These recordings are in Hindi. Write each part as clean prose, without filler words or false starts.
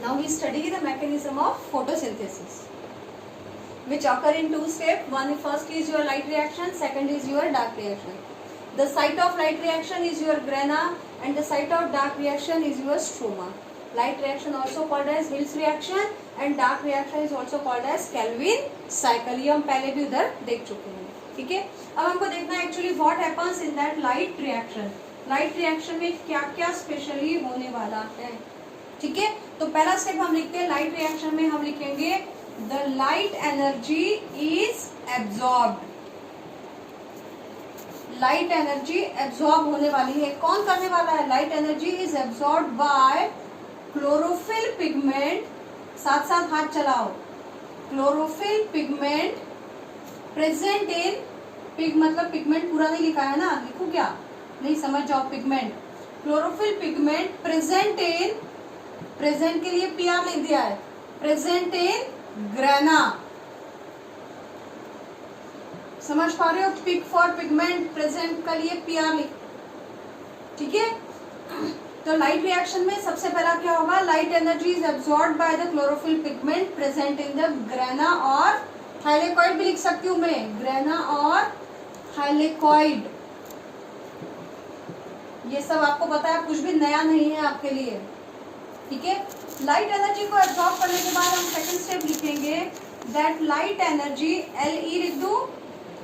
Now we study the mechanism of photosynthesis, which occur in two steps. First is your light reaction, second is your dark reaction. The site of light reaction is your grana and the site of dark reaction is your stroma. Light reaction also called as Hill's reaction and dark reaction is also called as Calvin cycle. ये हम पहले भी उधर देख चुके हैं, ठीक है. अब हमको देखना है actually what happens in that light reaction. Light reaction में क्या क्या स्पेशली होने वाला है, ठीक है. तो पहला स्टेप हम लिखते हैं लाइट रिएक्शन में. हम लिखेंगे the light energy is absorbed. Light energy absorb होने वाली है. कौन करने वाला है? Light energy is absorb by chlorophyll pigment. साथ साथ हाथ चलाओ. Chlorophyll pigment present in, pig मतलब पिगमेंट पूरा नहीं लिखा है ना, लिखू क्या? नहीं, समझ जाओ. Pigment, chlorophyll pigment present in, present के लिए पीआर लिख दिया है, प्रेजेंट इन ग्रेना. समझ पा रहे हो? पिग फॉर पिगमेंट, प्रेजेंट का लिए पीआर लिख, ठीक है. तो लाइट रिएक्शन में सबसे पहला क्या होगा? Light energy is absorbed by the chlorophyll pigment present in the grana और हाइलेकॉइड भी लिख सकती हूँ मैं, ग्रेना और हाइलेकॉइड. ये सब आपको पता है, कुछ भी नया नहीं है आपके लिए, ठीक है. लाइट एनर्जी को एब्सॉर्ब करने के बाद हम सेकंड स्टेप लिखेंगे दैट लाइट एनर्जी, LE लिख दूं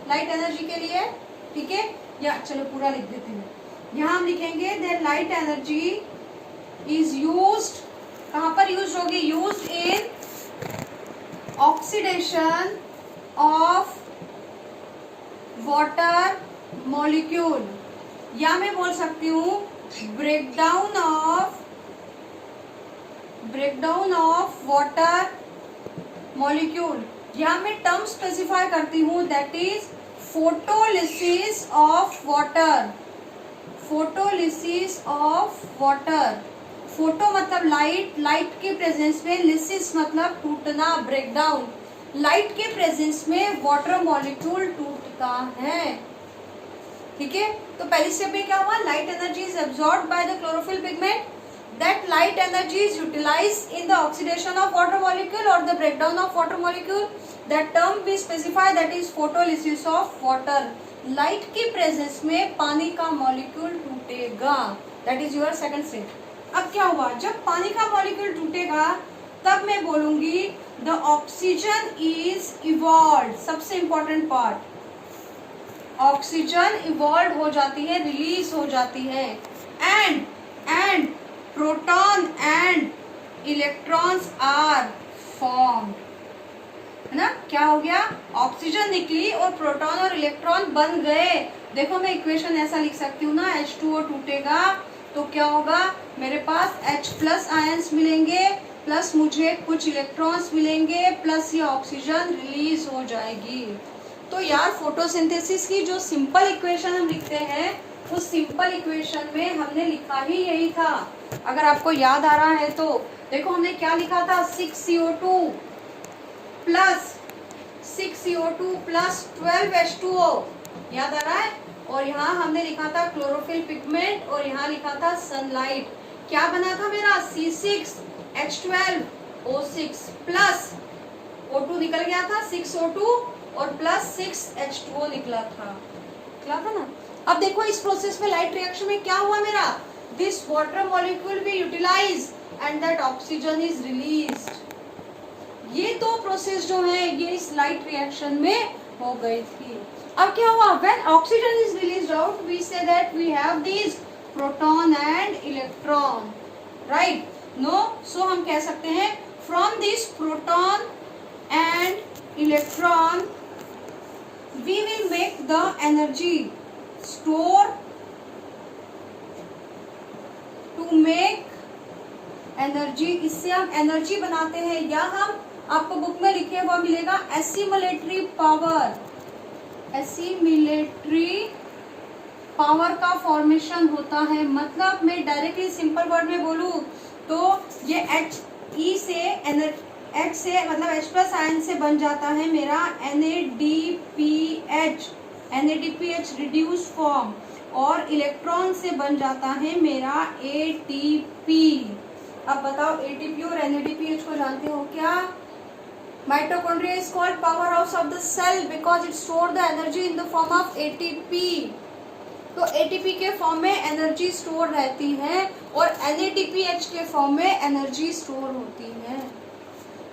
लाइट एनर्जी के लिए, ठीक है. या चलो पूरा लिख देते हैं. यहाँ हम लिखेंगे that light energy is used. कहाँ पर यूज होगी? Used in oxidation of water molecule, या मैं बोल सकती हूँ ब्रेकडाउन ऑफ वाटर मॉलिक्यूल. यहाँ मैं टर्म स्पेसिफाई करती हूँ that is photolysis of water. Photolysis of water. Photo मतलब लाइट, लाइट के प्रेजेंस में, लिसिस मतलब टूटना, ब्रेकडाउन. लाइट के प्रेजेंस में वाटर मॉलिक्यूल टूटता है, ठीक है. तो पहली स्टेप में क्या हुआ? Light energy is absorbed by the chlorophyll pigment. That light energy is utilised in the oxidation of water molecule और the breakdown of water molecule. That term we specify that is photolysis of water. Light की प्रेजेंस में पानी का मॉलिक्यूल टूटेगा. That is your second step. अब क्या हुआ? जब पानी का मॉलिक्यूल टूटेगा तब मैं बोलूंगी द ऑक्सीजन इज इवॉल्व. सबसे इंपॉर्टेंट पार्ट, ऑक्सीजन इवॉल्व हो जाती है, रिलीज हो जाती है. And proton and electrons are formed, है ना. क्या हो गया? ऑक्सीजन निकली और प्रोटॉन और इलेक्ट्रॉन बन गए. देखो मैं इक्वेशन ऐसा लिख सकती हूँ ना, H2O टूटेगा तो क्या होगा? मेरे पास H+ आयंस मिलेंगे प्लस मुझे कुछ इलेक्ट्रॉन्स मिलेंगे प्लस ये ऑक्सीजन रिलीज हो जाएगी. तो यार फोटोसिंथेसिस की जो सिंपल इक्वेशन हम लिखते हैं, उस सिंपल इक्वेशन में हमने लिखा ही यही था. अगर आपको याद आ रहा है तो देखो हमने क्या लिखा था? 6CO2 plus 6CO2 plus 12H2O, याद आ रहा है. और यहाँ हमने लिखा था क्लोरोफिल पिगमेंट और यहाँ लिखा था सनलाइट. क्या बना था मेरा? C6H12O6 प्लस O2 निकल गया था 6O2 और प्लस 6H2O निकला था ना. अब देखो इस प्रोसेस में लाइट रिएक्शन में क्या हुआ मेरा? This water molecule be utilise and that oxygen is released. ये दो प्रोसेस जो है ये इस लाइट रिएक्शन में हो गई थी. अब क्या हुआ? When oxygen is released out we say that we have this proton and electron, right? No, so हम कह सकते हैं from this proton and electron we will make the energy store to make energy. इससे हम एनर्जी बनाते हैं, या हम आपको बुक में लिखे हुआ मिलेगा एसिमुलेटरी पावर. एसिमुलेटरी पावर का फॉर्मेशन होता है. मतलब मैं डायरेक्टली सिंपल वर्ड में बोलूं तो ये He से H से मतलब H+ आयन से बन जाता है मेरा NADPH रिड्यूस फॉर्म, और इलेक्ट्रॉन से बन जाता है मेरा ATP. अब बताओ एटीपी और एनएडीपीएच को जानते हो क्या? Mitochondria is called powerhouse of the cell because it store the energy in the form of ATP. तो एटीपी के फॉर्म में एनर्जी स्टोर रहती है और एनएडीपीएच के फॉर्म में एनर्जी स्टोर होती है।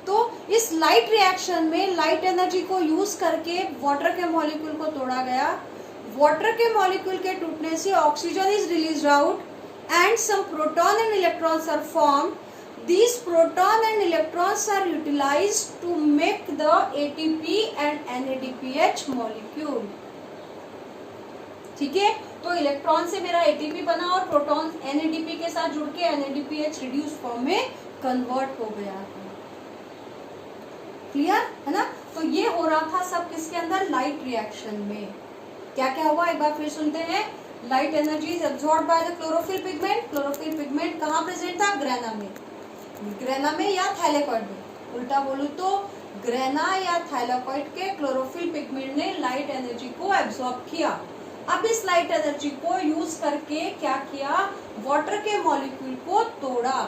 तो इस लाइट रिएक्शन में लाइट एनर्जी को यूज करके वाटर के मॉलिक्यूल को तोड़ा गया। वाटर के मॉलिक्यूल के टूटने से oxygen is released out and some proton and electrons are formed. These proton and electrons are utilized to make the ATP and NADPH molecule. ठीक है, तो इलेक्ट्रॉन से मेरा ATP बना और प्रोटॉन NADP के साथ जुड़ के NADPH रिड्यूस फॉर्म में कन्वर्ट हो गया है। क्लियर है ना? तो ये हो रहा था सब किसके अंदर? लाइट रिएक्शन में। क्या क्या हुआ एक बार फिर सुनते हैं। Light energy is absorbed bye the chlorophyll pigment. Chlorophyll pigment कहाँ प्रेजेंट था? ग्रेना में। ग्रेना में या थैलेकॉइड में? उल्टा बोलूं तो ग्रेना या थैलेकॉइड के क्लोरोफिल पिगमेंट ने लाइट एनर्जी को एब्जॉर्ब किया। अब इस लाइट एनर्जी को यूज करके क्या किया? वाटर के मॉलिक्यूल को तोड़ा।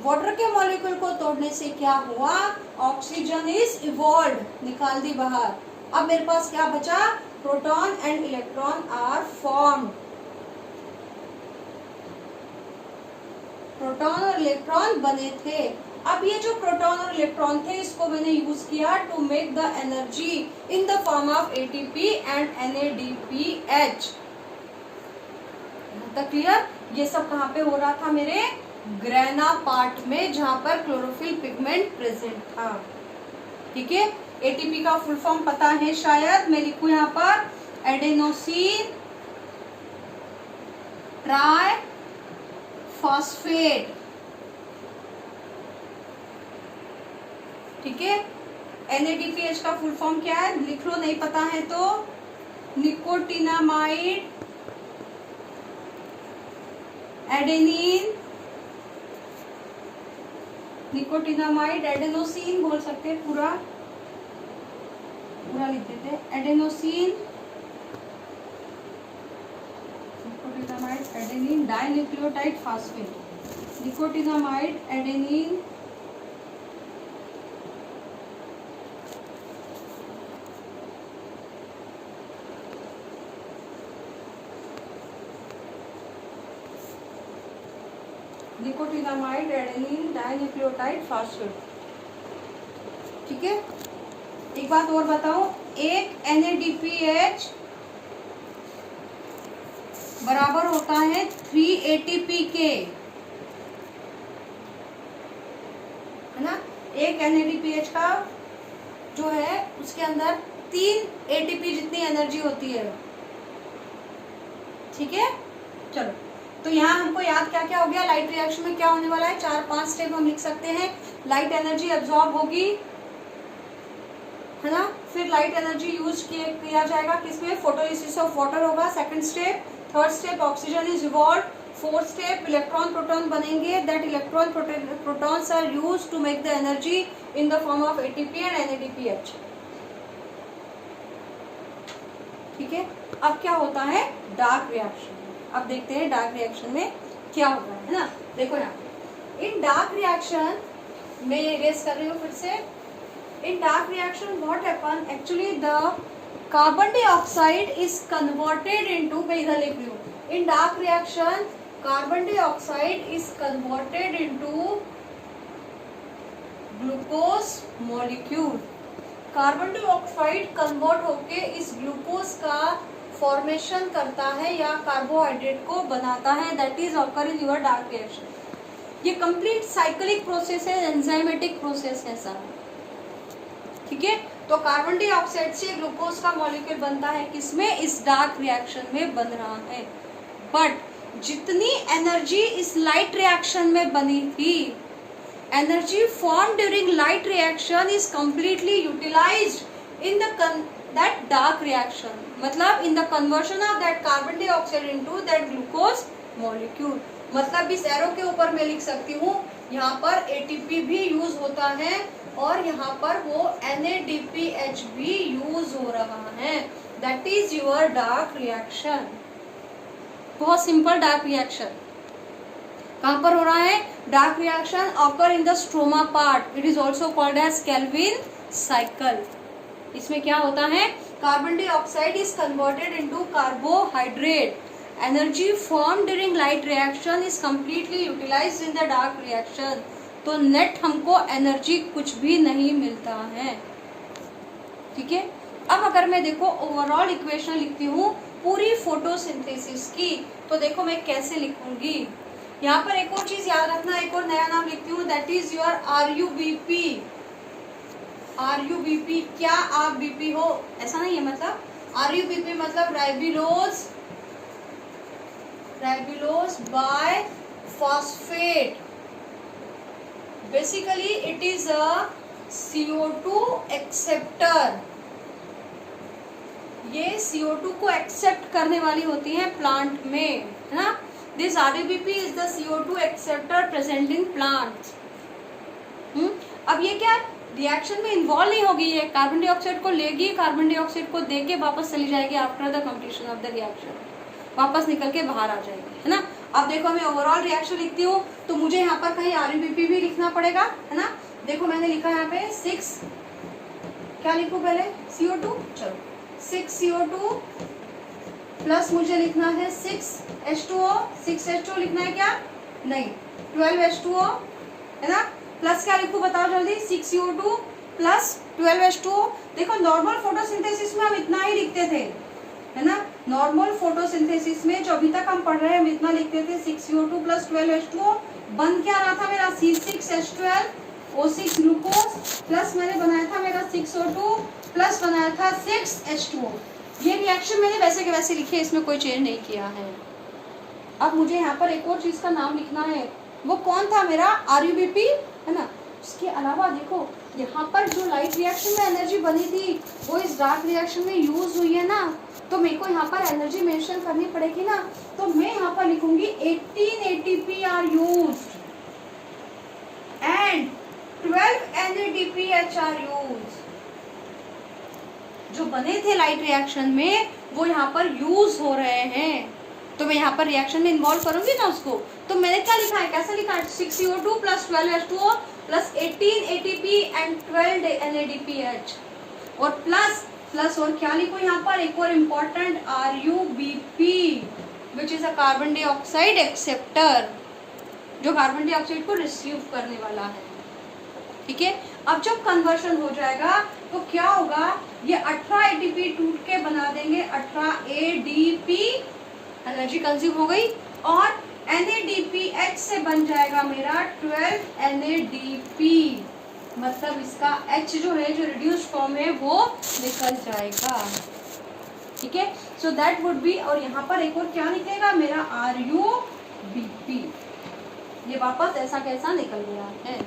वाटर के मॉलिक्यूल को तोड़ने से क्या हुआ? ऑक्सीजन इज इवॉल्व्ड, निकाल दी बाहर। अब मेरे पास क्या बचा? Proton and electron are formed. Proton और इलेक्ट्रॉन बने थे। अब ये जो प्रोटॉन और इलेक्ट्रॉन थे इसको मैंने यूज किया to make the energy in the form of ATP and NADPH. तक क्लियर? ये सब कहाँ पे हो रहा था? मेरे ग्रेना पार्ट में, जहां पर क्लोरोफिल पिगमेंट प्रेजेंट था। ठीक है, एटीपी का फुल फॉर्म पता है शायद, मैं लिखूं यहाँ पर एडेनोसिन ट्राई फॉस्फेट। ठीक है, एनएडीपीएच का फुल फॉर्म क्या है? लिख लो, नहीं पता है तो। निकोटिनामाइड एडेनिन, निकोटिनामाइड एडेनोसिन बोल सकते हैं, पूरा लिख देते हैं। Adenosine, nicotinamide adenine dinucleotide phosphate. Nicotinamide adenine nicotinamide adenine dinucleotide phosphate. ठीक है, एक बात और बताओ, एक NADPH बराबर होता है 3 ATP के, है ना? एक NADPH का जो है उसके अंदर 3 ATP जितनी एनर्जी होती है। ठीक है, चलो, तो यहाँ हमको याद क्या क्या हो गया? लाइट रिएक्शन में क्या होने वाला है? 4-5 स्टेप हम लिख सकते हैं। लाइट एनर्जी एब्जॉर्ब होगी, है ना? फिर लाइट एनर्जी यूज किया जाएगा किसमें? फोटोलिसिस ऑफ वाटर होगा, second step. Third step oxygen is evolved. Fourth step electron proton बनेंगे। That electron protons are used to make the energy in the form of ATP and NADPH. ठीक है, अब क्या होता है? Dark reaction. अब देखते हैं डार्क रिएक्शन में क्या होता है ना? देखो यहाँ पे इन डार्क रिएक्शन में इरेज कर रही हूँ फिर से। इन dark reaction what happen? Actually the carbon dioxide is converted into, मैं इधर लिख रही हूँ। इन dark reaction carbon dioxide is converted into glucose molecule. Carbon dioxide convert होके इस ग्लूकोज का फॉर्मेशन करता है या कार्बोहाइड्रेट को बनाता है। That is occur in your dark reaction. ये कंप्लीट साइक्लिक प्रोसेस है, एंजाइमेटिक प्रोसेस है सारा। ठीक है, तो कार्बन डाइऑक्साइड से ग्लूकोज का मॉलिक्यूल बनता है किसमें? इस डार्क रिएक्शन में बन रहा है। बट जितनी एनर्जी इस लाइट रिएक्शन में बनी थी, energy form during light reaction is completely utilised in that dark reaction. मतलब in the conversion of that carbon dioxide into that glucose molecule. मतलब इस एरो के ऊपर मैं लिख सकती हूँ, यहाँ पर एटीपी भी यूज होता है और यहाँ पर वो NADPH भी यूज हो रहा है। That is your dark reaction. बहुत सिंपल डार्क रिएक्शन। कहाँ पर हो रहा है? Dark reaction occur in the stroma part, it is also called as Calvin cycle. इसमें क्या होता है? Carbon dioxide is converted into carbohydrate, energy form during light reaction is completely utilised in the dark reaction. तो नेट हमको एनर्जी कुछ भी नहीं मिलता है, ठीक है। अब अगर मैं देखो ओवरऑल इक्वेशन लिखती हूँ पूरी फोटोसिंथेसिस की, तो देखो मैं कैसे लिखूंगी। यहाँ पर एक और चीज याद रखना, एक और नया नाम लिखती हूँ, that is your RUBP। RUBP, क्या आप बीपी हो? ऐसा नहीं है, मतलब RUBP मतलब ribulose bi phosphate. Basically it is a CO2 acceptor. ये CO2 को एक्सेप्ट करने वाली होती है प्लांट में, है ना। This RUBP is the CO2 acceptor present in plants. अब ये क्या रिएक्शन में इन्वॉल्व नहीं होगी, ये कार्बन डाइऑक्साइड को लेगी, कार्बन डाइऑक्साइड को देके वापस चली जाएगी after the completion of the reaction, वापस निकल के बाहर आ जाएगी, है ना। अब देखो मैं ओवरऑल रिएक्शन लिखती हूँ तो मुझे यहाँ पर कहीं RUBP भी लिखना पड़ेगा, है ना। देखो मैंने लिखा यहाँ पे 6, क्या लिखूं पहले? CO2, चलो 6 CO2 प्लस मुझे लिखना है 6 H2O। 6 H2O लिखना है क्या? नहीं, 12 H2O, है ना। प्लस क्या लिखूं बताओ जल्दी? 6 CO2 प्लस 12 H2O। देखो नॉर्मल फोटोसिंथेसिस में हम इतना ही लिखते थे, है ना। नॉर्मल फोटोसिंथेसिस में जो अभी तक हम पढ़ रहे हैं हम इतना लिखते थे, 6 CO2 प्लस 12 H2O। बन क्या रहा था मेरा? C6H12 O6 ग्लूकोज प्लस मैंने बनाया था मेरा 6 O2 प्लस बनाया था 6 H2O। ये रिएक्शन मैंने वैसे के वैसे लिखी है, इसमें कोई चेंज नहीं किया है। अब मुझे यहाँ पर एक और चीज का नाम लिखना है, वो कौन था? मेरा RUBP, है ना। इसके अलावा देखो यहाँ पर जो लाइट रिएक्शन में एनर्जी बनी थी वो इस डार्क रिएक्शन में यूज हुई है ना, तो मेरे को यहाँ पर एनर्जी मेंशन करनी पड़ेगी ना। तो मैं यहाँ पर लिखूंगी 18 ATP are used and 12 NADPH are used. जो बने थे लाइट रिएक्शन में वो यहाँ पर यूज हो रहे हैं, तो मैं यहाँ पर रिएक्शन में इन्वॉल्व करूंगी ना उसको। तो मैंने क्या लिखा है, कैसे लिखा है? 6 CO2 plus 12 H2O plus 18 ATP and 12 NADPH और प्लस और क्या लिखो यहाँ पर? एक और important RUBP which is a carbon dioxide acceptor, जो कार्बन डाइऑक्साइड को रिसीव करने वाला है, ठीक है। अब जब कन्वर्शन हो जाएगा तो क्या होगा? ये 18 ATP टूट के बना देंगे 18 ADP, एनर्जी कंज्यूम हो गई, और NADPH से बन जाएगा मेरा 12 NADP, मतलब इसका H जो है, जो रिड्यूस्ड फॉर्म है, वो निकल जाएगा, ठीक है। सो दैट वुड बी, और यहाँ पर एक और क्या निकलेगा मेरा? RUBP। ये वापस ऐसा कैसा निकल गया है।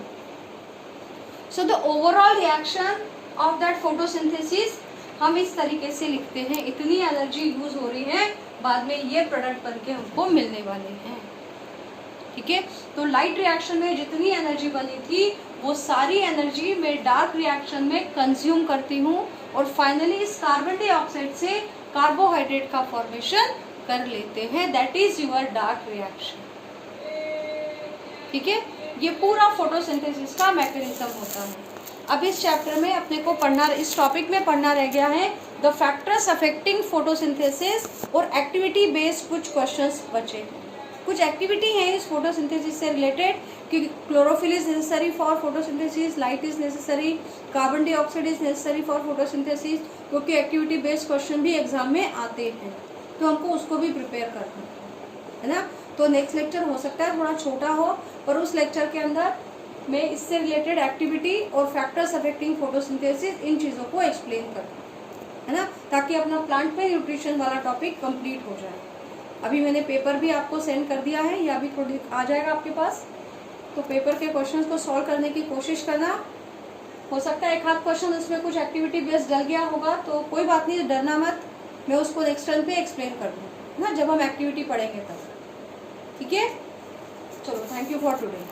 So the overall reaction of that photosynthesis हम इस तरीके से लिखते हैं, इतनी एनर्जी यूज हो रही है, बाद में ये प्रोडक्ट बनके हमको मिलने वाले हैं, ठीक है। तो लाइट रिएक्शन में जितनी एनर्जी बनी थी वो सारी एनर्जी मैं डार्क रिएक्शन में कंज्यूम करती हूँ और फाइनली इस कार्बन डाइऑक्साइड से कार्बोहाइड्रेट का फॉर्मेशन कर लेते हैं, that is your dark reaction, ठीक है। ये पूरा फोटोसिंथेसिस का मैकेनिज्म होता है। अब इस चैप्टर में अपने को पढ़ना, इस टॉपिक में पढ़ना रह गया है द फैक्टर्स अफेक्टिंग फोटोसिंथेसिस और एक्टिविटी बेस्ड कुछ क्वेश्चंस बचे हैं। कुछ एक्टिविटी है इस फोटोसिंथेसिस से रिलेटेड कि chlorophyll is necessary for photosynthesis, light is necessary, carbon dioxide is necessary for photosynthesis, क्योंकि एक्टिविटी बेस्ड क्वेश्चन भी एग्जाम में आते हैं, तो हमको उसको भी प्रिपेयर करना है ना। तो नेक्स्ट लेक्चर हो सकता है थोड़ा छोटा हो, पर उस लेक्चर के अंदर मैं इससे रिलेटेड एक्टिविटी और फैक्टर्स अफेक्टिंग फोटोसिंथेसिस इन चीज़ों को एक्सप्लेन करूँ, है ना, ताकि अपना प्लांट में न्यूट्रिशन वाला टॉपिक कंप्लीट हो जाए। अभी मैंने पेपर भी आपको सेंड कर दिया है, या अभी थोड़ी आ जाएगा आपके पास, तो पेपर के क्वेश्चंस को सॉल्व करने की कोशिश करना। हो सकता है एक आध क्वेश्चन उसमें कुछ एक्टिविटी बेस्ड डल गया होगा, तो कोई बात नहीं, डरना मत, मैं उसको नेक्स्ट टर्न पे एक्सप्लेन कर दूँ ना, जब हम एक्टिविटी पढ़ेंगे तब, ठीक है। चलो, थैंक यू फॉर टुडे।